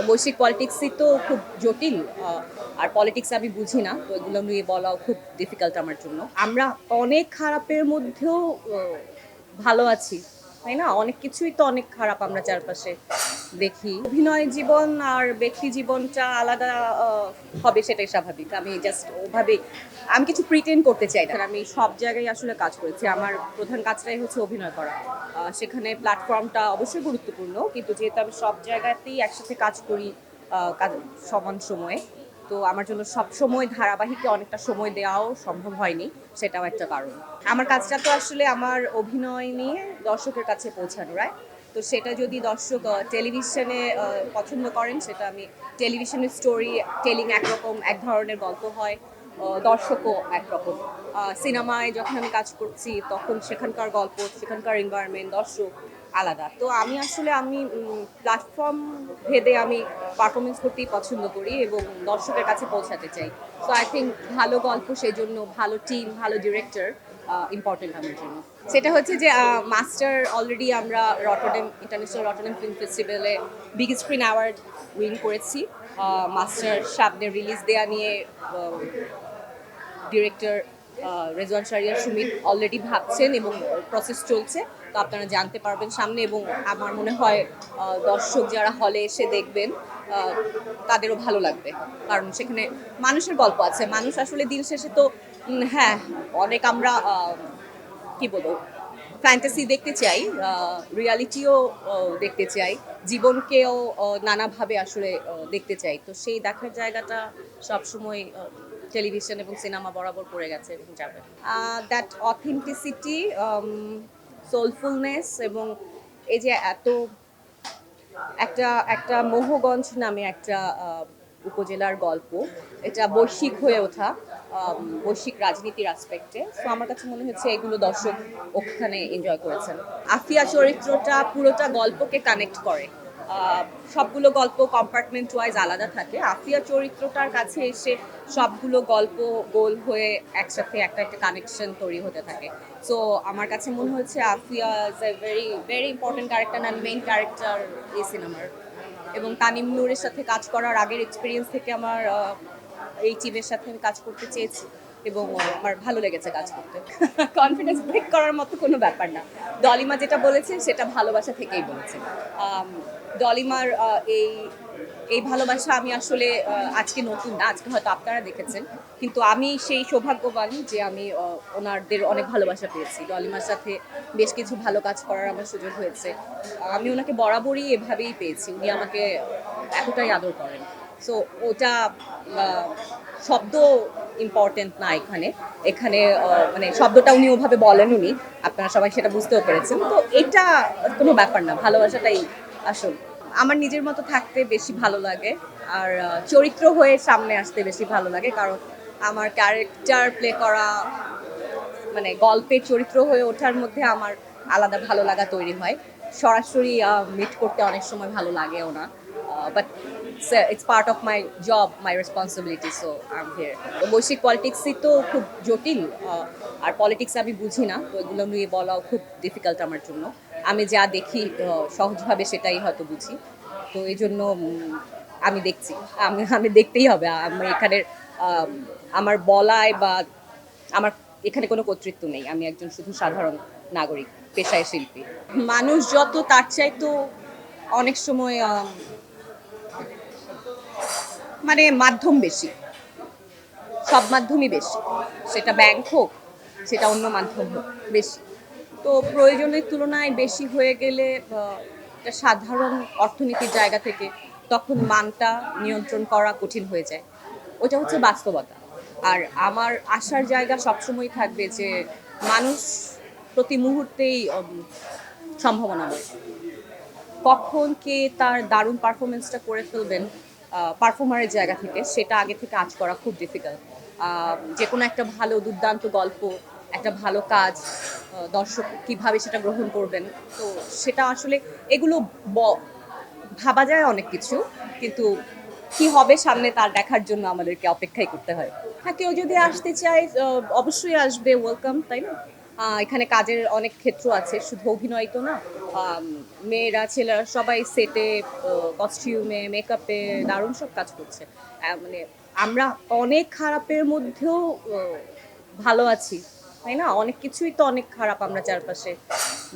বৈশ্বিক পলিটিক্সই তো খুব জটিল, আর পলিটিক্স আমি বুঝি না, তো এগুলো নিয়ে বলাও খুব ডিফিকাল্ট আমার জন্য। আমরা অনেক খারাপের মধ্যেও ভালো আছি, তাই না? অনেক কিছুই তো অনেক খারাপ আমরা চারপাশে দেখি। অভিনয় জীবন আর ব্যক্তি জীবনটা আলাদা হবে, সেটাই স্বাভাবিক। আমি জাস্ট ওভাবেই আমি কিছু প্রিটেন্ড করতে চাই না। আমি সব জায়গায় আসলে কাজ করেছি। আমার প্রধান কাজটাই হচ্ছে অভিনয় করা। সেখানে প্ল্যাটফর্মটা অবশ্যই গুরুত্বপূর্ণ, কিন্তু যেহেতু আমি সব জায়গাতেই একসাথে কাজ করি সমান সময়ে, তো আমার জন্য সব সময় ধারাবাহিকে অনেকটা সময় দেওয়াও সম্ভব হয়নি, সেটাও একটা কারণ। আমার কাজটা তো আসলে আমার অভিনয় নিয়ে দর্শকের কাছে পৌঁছানো, রাইট? তো সেটা যদি দর্শক টেলিভিশনে পছন্দ করেন, সেটা আমি টেলিভিশনের স্টোরি টেলিং একরকম, এক ধরনের গল্প হয়, দর্শকও একরকম। সিনেমায় যখন আমি কাজ করছি তখন সেখানকার গল্প, সেখানকার এনভায়রনমেন্ট, দর্শক আলাদা। তো আমি প্ল্যাটফর্ম ভেদে আমি পারফরমেন্স করতেই পছন্দ করি এবং দর্শকের কাছে পৌঁছাতে চাই। সো আই থিঙ্ক ভালো গল্প, সেজন্য ভালো টিম, ভালো ডিরেক্টর ইম্পর্টেন্ট আমার জন্য। সেটা হচ্ছে যে মাস্টার অলরেডি আমরা ইন্টারন্যাশনাল রটারডাম ফিল্ম ফেস্টিভ্যালে বিগ স্ক্রিন অ্যাওয়ার্ড উইন করেছি। মাস্টার সামনে রিলিজ দেয়া নিয়ে ডিরেক্টর রেজওয়ান শাহরিয়ার সুমিত অলরেডি ভাবছেন এবং প্রসেস চলছে। তো আপনারা জানতে পারবেন সামনে, এবং আমার মনে হয় দর্শক যারা হলে এসে দেখবেন তাদেরও ভালো লাগবে, কারণ সেখানে মানুষের গল্প আছে। মানুষ আসলে দিন শেষে তো হ্যাঁ, অনেক আমরা কি বলবো, ফ্যান্টাসি দেখতে চাই, রিয়ালিটিও দেখতে চাই, জীবনকেও নানাভাবে আসলে দেখতে চাই। তো সেই দেখার জায়গাটা সবসময় টেলিভিশন এবং সিনেমা বরাবর পড়ে গেছে এবং যাবে। দ্যাট অথেন্টিসিটি, সোলফুলনেস, এবং এই যে এত একটা একটা মোহগঞ্জ নামে একটা উপজেলার গল্প, এটা বৈশ্বিক হয়ে ওঠা, বৈশ্বিক রাজনীতির আসপেক্টে। তো আমার কাছে মনে হচ্ছে এগুলো দর্শক ওখানে এনজয় করেছেন। আফিয়া চরিত্রটা পুরোটা গল্পকে কানেক্ট করে। সবগুলো গল্প কম্পার্টমেন্ট ওয়াইজ আলাদা থাকে, আফিয়া চরিত্রটার কাছে এসে সবগুলো গল্প গোল হয়ে একসাথে একটা একটা কানেকশন তৈরি হতে থাকে। সো আমার কাছে মনে হচ্ছে Afia is a very very important character and main character এই সিনেমার। এবং তানিম নূরের সাথে কাজ করার আগের এক্সপিরিয়েন্স থেকে আমার এই টিমের সাথে আমি কাজ করতে চেয়েছি এবং আমার ভালো লেগেছে কাজ করতে। কনফিডেন্স ব্রেক করার মতো কোনো ব্যাপার না। ডলিমা যেটা বলেছে সেটা ভালোবাসা থেকেই বলেছে। ডলিমার এই এই ভালোবাসা আমি আসলে আজকে নতুন না, আজকে হয়তো আপনারা দেখেছেন, কিন্তু আমি সেই সৌভাগ্যবান যে আমি ওনাদের অনেক ভালোবাসা পেয়েছি। ডলিমার সাথে বেশ কিছু ভালো কাজ করার আমার সুযোগ হয়েছে। আমি ওনাকে বরাবরই এভাবেই পেয়েছি, উনি আমাকে এতটাই আদর করেন। সো ওটা শব্দ ইম্পর্টেন্ট না এখানে, এখানে মানে শব্দটা উনি ওভাবে বলেন, উনি আপনারা সবাই সেটা বুঝতেও পেরেছেন। তো এটা কোনো ব্যাপার না, ভালোবাসাটাই আসল। আমার নিজের মতো থাকতে বেশি ভালো লাগে, আর চরিত্র হয়ে সামনে আসতে বেশি ভালো লাগে, কারণ আমার ক্যারেক্টার প্লে করা মানে গল্পের চরিত্র হয়ে ওঠার মধ্যে আমার আলাদা ভালো লাগা তৈরি হয়। সরাসরি মিট করতে অনেক সময় ভালো লাগেও না, but it's part of my job, my responsibility, so I am here. বৈশ্বিক পলিটিক্সই তো খুব জটিল, আর পলিটিক্স আমি বুঝি না, তো এগুলো নিয়ে বলাও খুব ডিফিকাল্ট আমার জন্য। আমি যা দেখি সহজভাবে সেটাই হয়তো বুঝি, তো এই জন্য আমি দেখছি, আমি আমি দেখতেই হবে। আমি এখানের আমার বলায় বা আমার এখানে কোনো কর্তৃত্ব নেই, আমি একজন শুধু সাধারণ নাগরিক, পেশায় শিল্পী। মানুষ যত তার চাইতো অনেক সময় মানে মাধ্যম বেশি, সব মাধ্যমই বেশি, সেটা ব্যাংক হোক, সেটা অন্য মাধ্যম হোক, বেশি। তো প্রয়োজনের তুলনায় বেশি হয়ে গেলে একটা সাধারণ অর্থনীতির জায়গা থেকে তখন মানটা নিয়ন্ত্রণ করা কঠিন হয়ে যায়। ওটা হচ্ছে বাস্তবতা। আর আমার আশার জায়গা সবসময় থাকবে যে মানুষ প্রতি মুহূর্তেই সম্ভাবনাময়। কখন কে তার দারুণ পারফরমেন্সটা করে ফেলবেন পারফর্মারের জায়গা থেকে, সেটা আগে থেকে আঁচ করা খুব ডিফিকাল্ট। যে কোনো একটা ভালো দুর্দান্ত গল্প, একটা ভালো কাজ, দর্শক কীভাবে সেটা গ্রহণ করবেন, তো সেটা আসলে এগুলো ভাবা যায় অনেক কিছু, কিন্তু কি হবে সামনে তার দেখার জন্য আমাদেরকে অপেক্ষাই করতে হয়। হ্যাঁ, কেউ যদি আসতে চায় অবশ্যই আসবে, ওয়েলকাম, তাই না? এখানে কাজের অনেক ক্ষেত্র আছে, শুধু অভিনয় তো না। মেয়েরা ছেলেরা সবাই সেটে, কস্টিউমে, মেকআপে দারুণ সব কাজ করছে। মানে আমরা অনেক খারাপের মধ্যেও ভালো আছি, তাই না? অনেক কিছুই তো অনেক খারাপ আমরা চারপাশে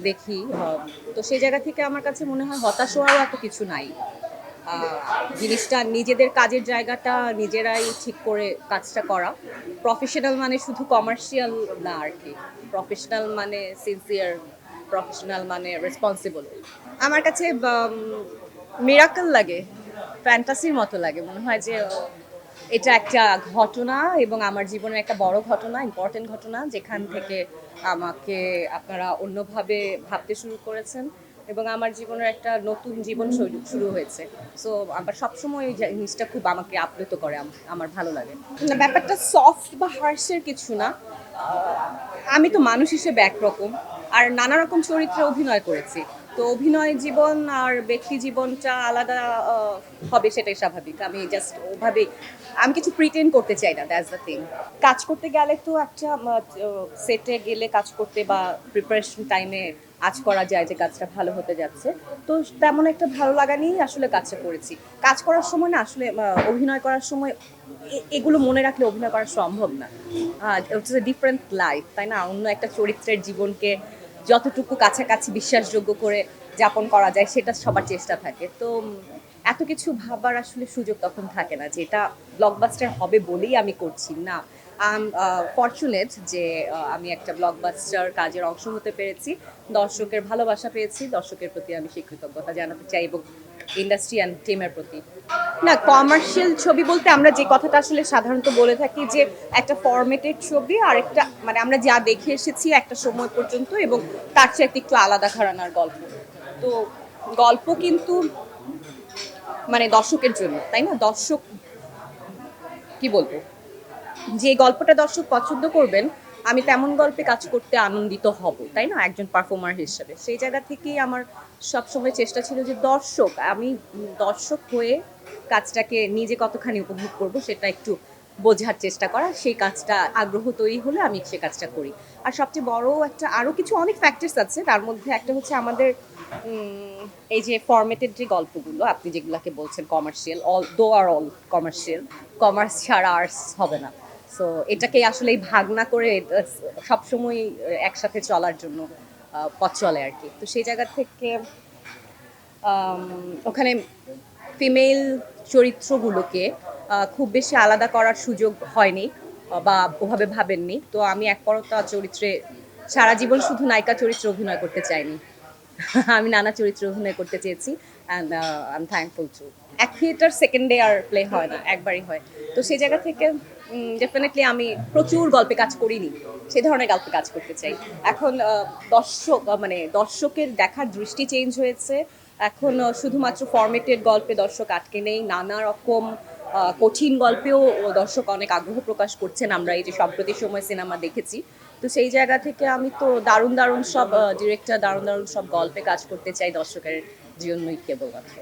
দেখি। তো সেই জায়গা থেকে আমার কাছে মনে হয় হতাশ হওয়ারও এত কিছু নাই। জিনিসটা নিজেদের কাজের জায়গাটা নিজেরাই ঠিক করে কাজটা করা। প্রফেশনাল মানে শুধু কমার্শিয়াল না আরকি। প্রফেশনাল মানে সিনসিয়ার, প্রফেশনাল মানে রেসপন্সিবল। আমার কাছে মিরাকল লাগে, ফ্যান্টাসির মতো লাগে। মনে হয় যে এটা একটা ঘটনা এবং আমার জীবনের একটা বড় ঘটনা, ইম্পর্টেন্ট ঘটনা, যেখান থেকে আমাকে আপনারা অন্যভাবে ভাবতে শুরু করেছেন এবং আমার জীবনের একটা নতুন জীবন শুরু হয়েছে। সো আমার সবসময় এই জিনিসটা খুব আমাকে আপ্লুত করে, আমার ভালো লাগে। না, ব্যাপারটা সফট বা হার্শের কিছু না। আমি তো মানুষ হিসেবে একরকম, আর নানা রকম চরিত্রে অভিনয় করেছি। তো অভিনয় জীবন আর ব্যক্তি জীবনটা আলাদা হবে, সেটাই স্বাভাবিক। আমি জাস্ট ওভাবেই, আমি কিছু প্রিটেন্ড করতে চাই না, দ্যাটস দ্য থিং। কাজ করতে গেলে তো একটা সেটে গেলে কাজ করতে বা প্রিপারেশন টাইমে আজ করা যায় যে কাজটা ভালো হতে যাচ্ছে। তো তেমন একটা ভালো লাগা নিয়েই আসলে কাজটা করেছি। কাজ করার সময় না আসলে অভিনয় করার সময় এগুলো মনে রাখলে অভিনয় করা সম্ভব না। ইটস এ ডিফারেন্ট লাইফ, তাই না? অন্য একটা চরিত্রের জীবনকে যতটুকু কাছাকাছি বিশ্বাসযোগ্য করে যাপন করা যায় সেটা সবার চেষ্টা থাকে। তো এত কিছু ভাবার আসলে সুযোগ তখন থাকে না, যেটা ব্লকবাস্টার হবে বলেই আমি করছি না। আই ফরচুনেট যে আমি একটা ব্লকবাস্টার কাজের অংশ হতে পেরেছি, দর্শকের ভালোবাসা পেয়েছি, দর্শকের প্রতি আমি সেই কৃতজ্ঞতা জানাতে চাই এবং ইন্ডাস্ট্রি অ্যান্ড টিমের প্রতি। না, কমার্শিয়াল ছবি বলতে আমরা যে কথাটা আসলে সাধারণত বলে থাকি যে একটা ফরম্যাটেড ছবি আর একটা, মানে আমরা যা দেখে এসেছি একটা সময় পর্যন্ত এবং তার চাইতে একটু আলাদা ঘরানার গল্প। তো গল্প কিন্তু মানে দর্শকের জন্য, তাই না? দর্শক কি বলবো, যে গল্পটা দর্শক পছন্দ করবেন আমি তেমন গল্পে কাজ করতে আনন্দিত হব, তাই না? একজন পারফর্মার হিসেবে সেই জায়গা থেকেই আমার সবসময় চেষ্টা ছিল যে আমি দর্শক হয়ে কাজটাকে নিজে কতখানি উপভোগ করব সেটা একটু বোঝার চেষ্টা করা, সেই কাজটা আগ্রহ তৈরি হলে আমি সে কাজটা করি। আর সবচেয়ে বড় একটা আরও কিছু অনেক ফ্যাক্টরস আছে, তার মধ্যে একটা হচ্ছে আমাদের এই যে ফরম্যাটেড যে গল্পগুলো আপনি যেগুলোকে বলছেন কমার্শিয়াল, অল কমার্শিয়াল, কমার্স ছাড়া আর্টস হবে না। সো এটাকে আসলে এই ভাগ না করে সবসময় একসাথে চলার জন্য পথ চলে আর কি। তো সেই জায়গা থেকে ওখানে ফিমেল চরিত্রগুলোকে খুব বেশি আলাদা করার সুযোগ হয়নি বা ওভাবে ভাবেননি। তো আমি একপরতা চরিত্রে সারা জীবন শুধু নায়িকা চরিত্রে অভিনয় করতে চাইনি। আমি নানা চরিত্রে অভিনয় করতে চেয়েছি, and I am thankful to. এক থিয়েটার সেকেন্ড ডে আর প্লে হয় না, একবারই হয়। তো সেই জায়গা থেকে ডেফিনেটলি আমি প্রচুর গল্পে কাজ করিনি, সে ধরনের গল্পে কাজ করতে চাই। এখন মানে দর্শকের দেখার দৃষ্টি চেঞ্জ হয়েছে। এখন শুধুমাত্র ফরম্যাটেড গল্পে দর্শক আটকে নেই, নানা রকম কঠিন গল্পেও দর্শক অনেক আগ্রহ প্রকাশ করছেন। আমরা এই যে সম্প্রতি সময় সিনেমা দেখেছি, তো সেই জায়গা থেকে আমি তো দারুণ দারুণ সব ডিরেক্টর, দারুণ দারুণ সব গল্পে কাজ করতে চাই দর্শকের জন্যই কেবলমাত্র।